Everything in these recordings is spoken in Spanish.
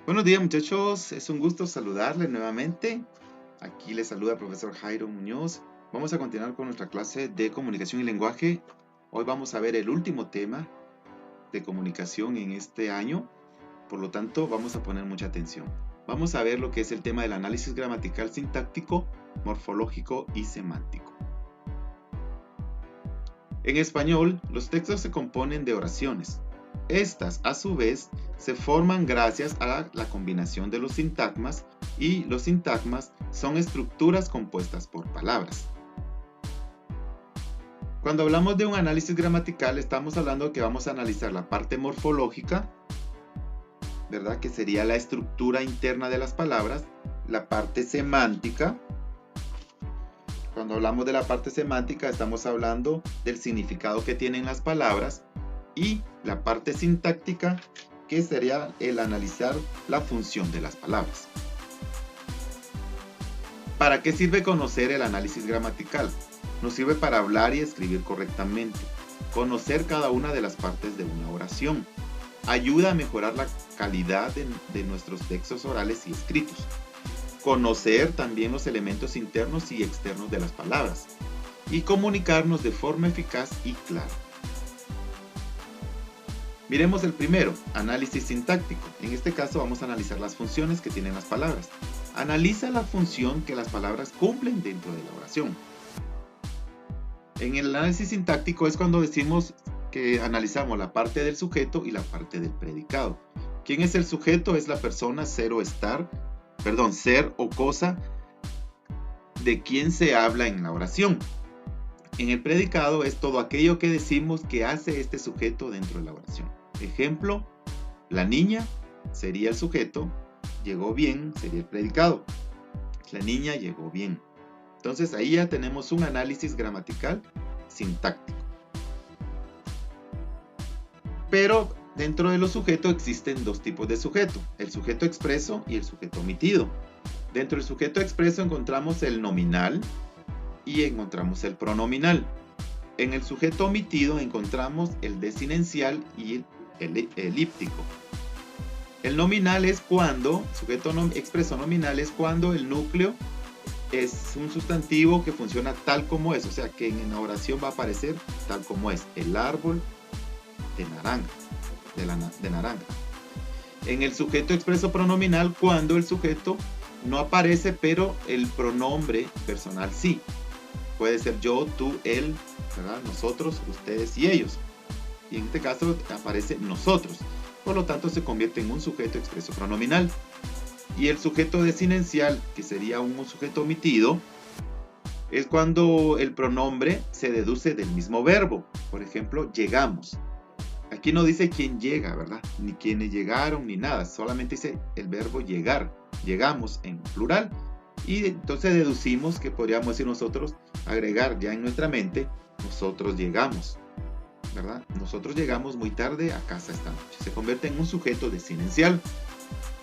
Buenos días muchachos, es un gusto saludarles nuevamente. Aquí les saluda el profesor Jairo Muñoz. Vamos a continuar con nuestra clase de comunicación y lenguaje. Hoy vamos a ver el último tema de comunicación en este año. Por lo tanto, vamos a poner mucha atención. Vamos a ver lo que es el tema del análisis gramatical sintáctico, morfológico y semántico. En español, los textos se componen de oraciones. Estas, a su vez, se forman gracias a la combinación de los sintagmas, y los sintagmas son estructuras compuestas por palabras. Cuando hablamos de un análisis gramatical, estamos hablando que vamos a analizar la parte morfológica, ¿verdad? Que sería la estructura interna de las palabras, la parte semántica. Cuando hablamos de la parte semántica, estamos hablando del significado que tienen las palabras, y la parte sintáctica, que sería el analizar la función de las palabras. ¿Para qué sirve conocer el análisis gramatical? Nos sirve para hablar y escribir correctamente, conocer cada una de las partes de una oración, ayuda a mejorar la calidad de nuestros textos orales y escritos, conocer también los elementos internos y externos de las palabras, y comunicarnos de forma eficaz y clara. Miremos el primero, análisis sintáctico. En este caso vamos a analizar las funciones que tienen las palabras. Analiza la función que las palabras cumplen dentro de la oración. En el análisis sintáctico es cuando decimos que analizamos la parte del sujeto y la parte del predicado. ¿Quién es el sujeto? Es la persona, ser o cosa de quien se habla en la oración. En el predicado es todo aquello que decimos que hace este sujeto dentro de la oración. Ejemplo, la niña sería el sujeto, llegó bien sería el predicado. La niña llegó bien. Entonces ahí ya tenemos un análisis gramatical sintáctico. Pero dentro de los sujetos existen dos tipos de sujeto, el sujeto expreso y el sujeto omitido. Dentro del sujeto expreso encontramos el nominal y encontramos el pronominal. En el sujeto omitido encontramos el desinencial y el elíptico. El nominal es cuando, sujeto expreso nominal es cuando el núcleo es un sustantivo que funciona tal como es, o sea que en la oración va a aparecer tal como es, el árbol de naranja. En el sujeto expreso pronominal, cuando el sujeto no aparece, pero el pronombre personal sí. Puede ser yo, tú, él, ¿verdad? Nosotros, ustedes y ellos. Y en este caso aparece nosotros. Por lo tanto, se convierte en un sujeto expreso pronominal. Y el sujeto desinencial, que sería un sujeto omitido, es cuando el pronombre se deduce del mismo verbo. Por ejemplo, llegamos. Aquí no dice quién llega, ¿verdad? Ni quiénes llegaron, ni nada. Solamente dice el verbo llegar. Llegamos en plural. Y entonces deducimos que podríamos decir nosotros, agregar ya en nuestra mente, nosotros llegamos, ¿verdad? Nosotros llegamos muy tarde a casa esta noche. Se convierte en un sujeto desinencial.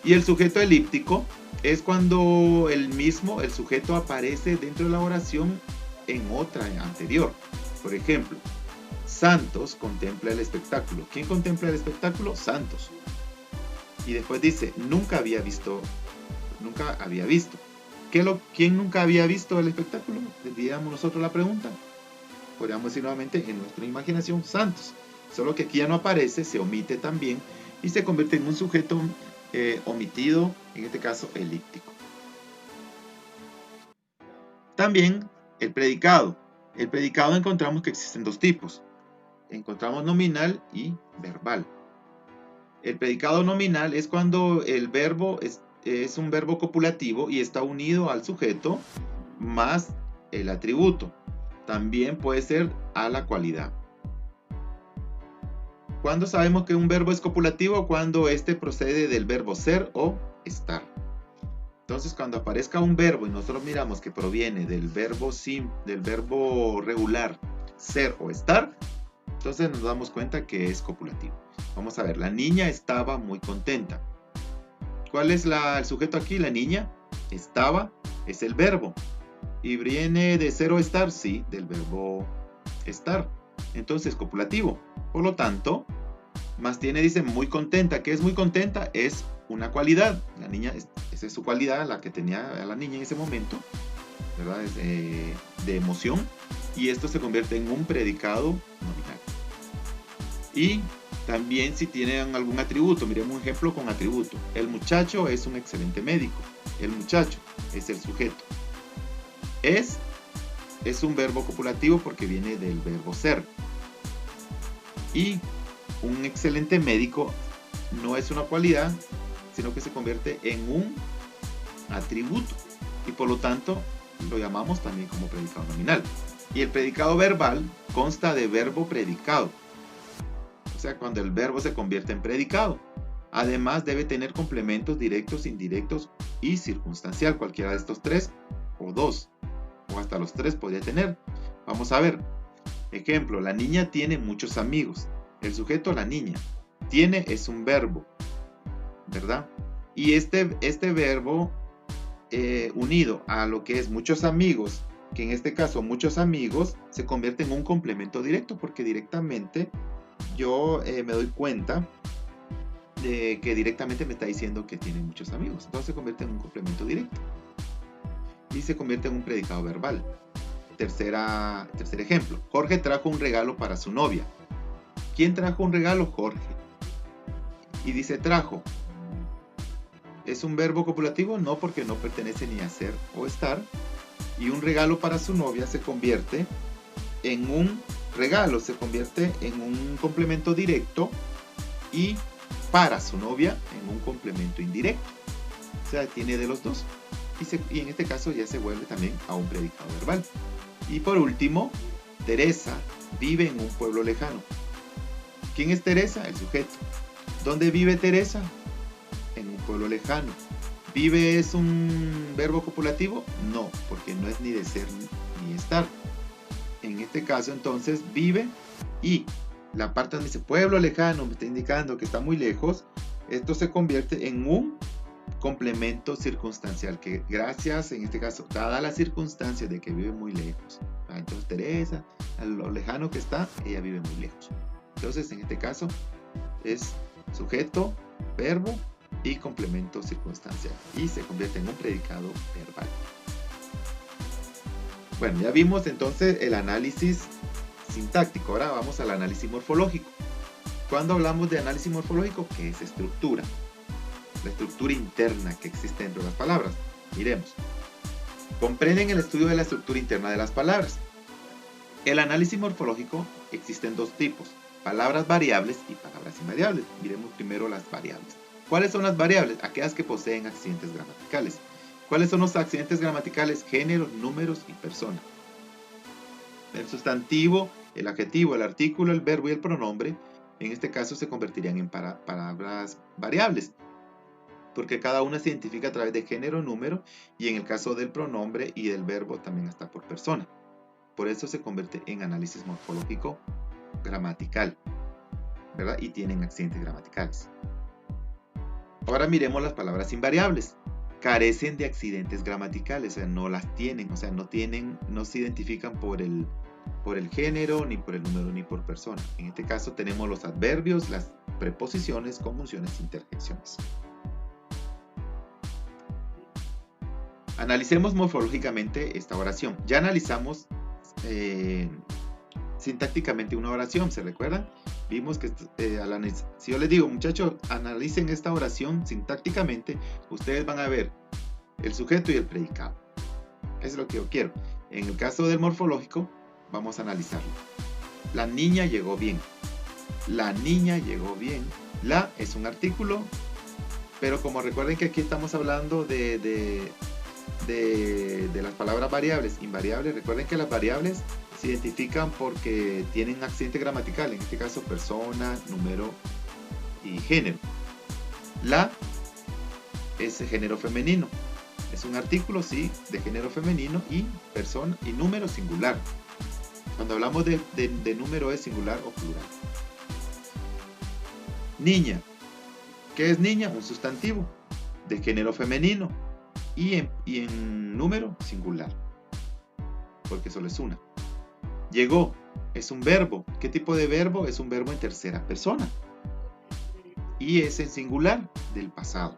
Y el sujeto elíptico es cuando el sujeto aparece dentro de la oración en otra anterior. Por ejemplo, Santos contempla el espectáculo. ¿Quién contempla el espectáculo? Santos. Y después dice, nunca había visto. ¿Quién nunca había visto el espectáculo? Diríamos nosotros la pregunta. Podríamos decir nuevamente en nuestra imaginación, Santos. Solo que aquí ya no aparece, se omite también y se convierte en un sujeto omitido, en este caso elíptico. También el predicado. El predicado encontramos que existen dos tipos. Encontramos nominal y verbal. El predicado nominal es cuando el verbo es un verbo copulativo y está unido al sujeto más el atributo. También puede ser a la cualidad. ¿Cuándo sabemos que un verbo es copulativo? Cuando este procede del verbo ser o estar. Entonces, cuando aparezca un verbo y nosotros miramos que proviene del verbo regular ser o estar, entonces nos damos cuenta que es copulativo. Vamos a ver, la niña estaba muy contenta. ¿Cuál es el sujeto aquí? La niña estaba, es el verbo. ¿Y viene de ser o estar? Sí, del verbo estar. Entonces, copulativo. Por lo tanto, Más tiene, dice, muy contenta. ¿Qué es muy contenta? Es una cualidad. La niña, esa es su cualidad, la que tenía la niña en ese momento, ¿verdad? De emoción. Y esto se convierte en un predicado nominal. Y también si tienen algún atributo, miremos un ejemplo con atributo. El muchacho es un excelente médico. El muchacho es el sujeto. Es un verbo copulativo porque viene del verbo ser. Y un excelente médico no es una cualidad, sino que se convierte en un atributo. Y por lo tanto, lo llamamos también como predicado nominal. Y el predicado verbal consta de verbo predicado. O sea, cuando el verbo se convierte en predicado. Además, debe tener complementos directos, indirectos y circunstancial. Cualquiera de estos tres o dos. O hasta los tres podría tener. Vamos a ver. Ejemplo, la niña tiene muchos amigos. El sujeto, la niña. Tiene es un verbo, ¿verdad? Y este verbo unido a lo que es muchos amigos, que en este caso muchos amigos, se convierte en un complemento directo, porque directamente yo me doy cuenta de que directamente me está diciendo que tiene muchos amigos. Entonces se convierte en un complemento directo. Y se convierte en un predicado verbal. Tercer ejemplo. Jorge trajo un regalo para su novia. ¿Quién trajo un regalo? Jorge. Y dice trajo. ¿Es un verbo copulativo? No, porque no pertenece ni a ser o estar. Y un regalo para su novia se convierte en un regalo, se convierte en un complemento directo, y para su novia en un complemento indirecto. O sea, tiene de los dos. Y en este caso ya se vuelve también a un predicado verbal. Y por último, Teresa vive en un pueblo lejano. ¿Quién es Teresa? El sujeto. ¿Dónde vive Teresa? En un pueblo lejano. ¿Vive es un verbo copulativo? No, porque no es ni de ser ni estar. En este caso entonces vive, y la parte donde dice pueblo lejano me está indicando que está muy lejos. Esto se convierte en un complemento circunstancial, que gracias, en este caso, dada la circunstancia de que vive muy lejos. Entonces Teresa, a lo lejano que está, ella vive muy lejos. Entonces en este caso es sujeto, verbo y complemento circunstancial, y se convierte en un predicado verbal. Bueno, ya vimos entonces el análisis sintáctico. Ahora vamos al análisis morfológico. Cuando hablamos de análisis morfológico, ¿qué es estructura? La estructura interna que existe dentro de las palabras. Miremos. Comprenden el estudio de la estructura interna de las palabras. El análisis morfológico existen dos tipos: palabras variables y palabras invariables. Miremos primero las variables. ¿Cuáles son las variables? Aquellas que poseen accidentes gramaticales. ¿Cuáles son los accidentes gramaticales? Género, números y persona. El sustantivo, el adjetivo, el artículo, el verbo y el pronombre, en este caso se convertirían en palabras variables, porque cada una se identifica a través de género, número, y en el caso del pronombre y del verbo también hasta por persona. Por eso se convierte en análisis morfológico gramatical, ¿verdad? Y tienen accidentes gramaticales. Ahora miremos las palabras invariables. Carecen de accidentes gramaticales, o sea, no las tienen, o sea, no se identifican por el género, ni por el número, ni por persona. En este caso tenemos los adverbios, las preposiciones, conjunciones, interjecciones. Analicemos morfológicamente esta oración. Ya analizamos sintácticamente una oración, ¿se recuerdan? Vimos que si yo les digo, muchachos, analicen esta oración sintácticamente, ustedes van a ver el sujeto y el predicado. Eso es lo que yo quiero. En el caso del morfológico, vamos a analizarlo. La niña llegó bien. La niña llegó bien. La es un artículo, pero como recuerden que aquí estamos hablando de las palabras variables, invariables, recuerden que las variables se identifican porque tienen accidente gramatical, en este caso persona, número y género. La es género femenino, es un artículo, sí, de género femenino, y persona y número singular. Cuando hablamos de número es singular o plural. Niña, ¿qué es niña? Un sustantivo de género femenino y en número singular, porque solo es una. Llegó es un verbo. ¿Qué tipo de verbo? Es un verbo en tercera persona. y es en singular del pasado.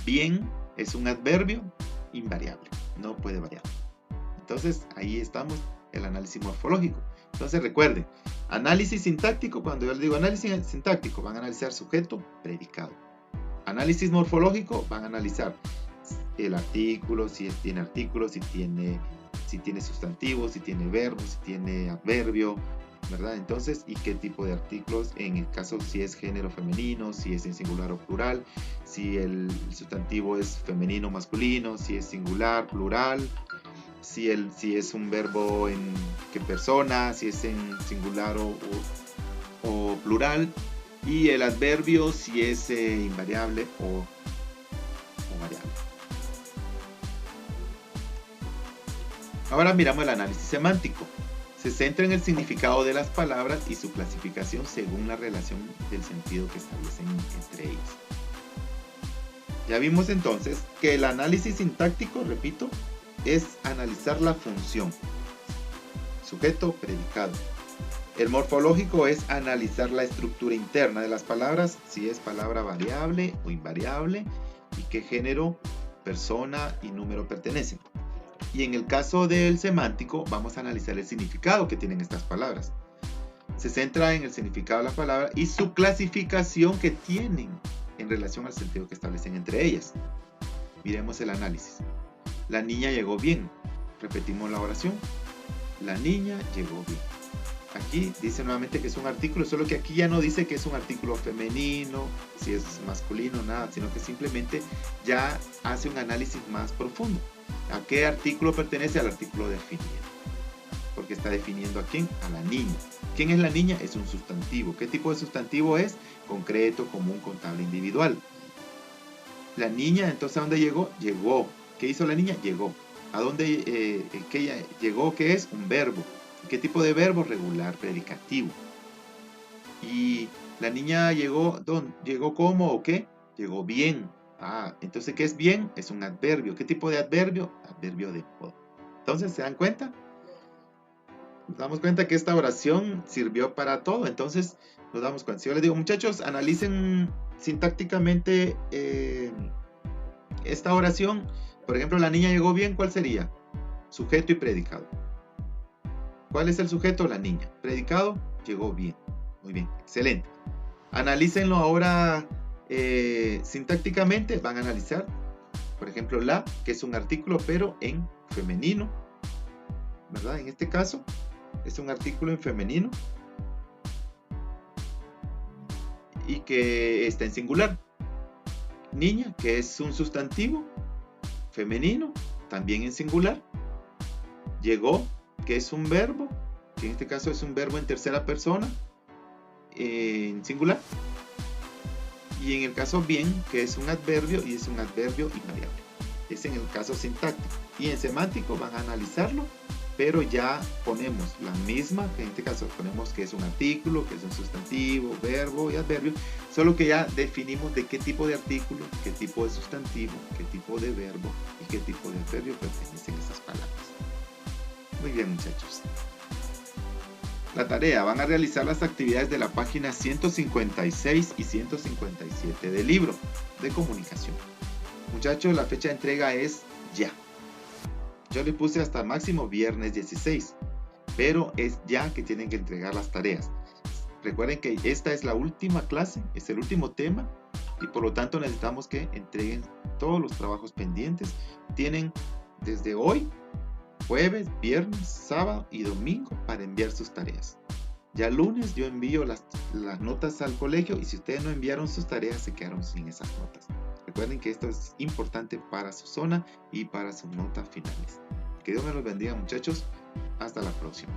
Bien es un adverbio invariable, no puede variar. Entonces ahí estamos, el análisis morfológico. Entonces recuerden, análisis sintáctico, cuando yo les digo análisis sintáctico, van a analizar sujeto, predicado. Análisis morfológico, van a analizar el artículo, si tiene artículo, si tiene sustantivo, si tiene verbo, si tiene adverbio, ¿verdad? Entonces, y qué tipo de artículos, en el caso si es género femenino, si es en singular o plural, si el sustantivo es femenino o masculino, si es singular, plural, si es un verbo en qué persona, si es en singular o plural, y el adverbio si es invariable o variable. Ahora miramos el análisis semántico. Se centra en el significado de las palabras y su clasificación según la relación del sentido que establecen entre ellas. Ya vimos entonces que el análisis sintáctico, repito, es analizar la función, sujeto, predicado. El morfológico es analizar la estructura interna de las palabras, si es palabra variable o invariable, y qué género, persona y número pertenecen. Y en el caso del semántico, vamos a analizar el significado que tienen estas palabras. Se centra en el significado de la palabra y su clasificación que tienen en relación al sentido que establecen entre ellas. Miremos el análisis. La niña llegó bien. Repetimos la oración. La niña llegó bien. Aquí dice nuevamente que es un artículo, solo que aquí ya no dice que es un artículo femenino, si es masculino, nada, sino que simplemente ya hace un análisis más profundo. ¿A qué artículo pertenece? Al artículo definido. Porque está definiendo a quién, a la niña. ¿Quién es la niña? Es un sustantivo. ¿Qué tipo de sustantivo es? Concreto, común, contable, individual. La niña, entonces, ¿a dónde llegó? Llegó. ¿Qué hizo la niña? Llegó. ¿A dónde que ella llegó? ¿Qué es? Un verbo. ¿Qué tipo de verbo? Regular, predicativo. Y la niña llegó, ¿dónde? ¿Llegó cómo o qué? Llegó bien. Entonces, ¿qué es bien? Es un adverbio. ¿Qué tipo de adverbio? Adverbio de modo. Entonces, ¿se dan cuenta? Nos damos cuenta que esta oración sirvió para todo. Entonces, nos damos cuenta. Si yo les digo, muchachos, analicen sintácticamente esta oración. Por ejemplo, la niña llegó bien, ¿cuál sería? Sujeto y predicado. ¿Cuál es el sujeto? La niña. Predicado, llegó bien. Muy bien, excelente. Analícenlo ahora sintácticamente. Van a analizar, por ejemplo, la, que es un artículo, pero en femenino, ¿verdad? En este caso, es un artículo en femenino y que está en singular. Niña, que es un sustantivo femenino, también en singular. Llegó, que es un verbo, que en este caso es un verbo en tercera persona, en singular. Y en el caso bien, que es un adverbio y es un adverbio invariable. Es en el caso sintáctico. Y en semántico van a analizarlo, pero ya ponemos la misma, que en este caso ponemos que es un artículo, que es un sustantivo, verbo y adverbio, solo que ya definimos de qué tipo de artículo, qué tipo de sustantivo, qué tipo de verbo y qué tipo de adverbio pertenecen a esas palabras. Muy bien, muchachos. La tarea, van a realizar las actividades de la página 156 y 157 del libro de comunicación. Muchachos, la fecha de entrega es ya. Yo le puse hasta máximo viernes 16, pero es ya que tienen que entregar las tareas. Recuerden que esta es la última clase, es el último tema y por lo tanto necesitamos que entreguen todos los trabajos pendientes. Tienen desde hoy, jueves, viernes, sábado y domingo para enviar sus tareas. Ya lunes yo envío las notas al colegio y si ustedes no enviaron sus tareas se quedaron sin esas notas. Recuerden que esto es importante para su zona y para sus notas finales. Que Dios me los bendiga, muchachos. Hasta la próxima.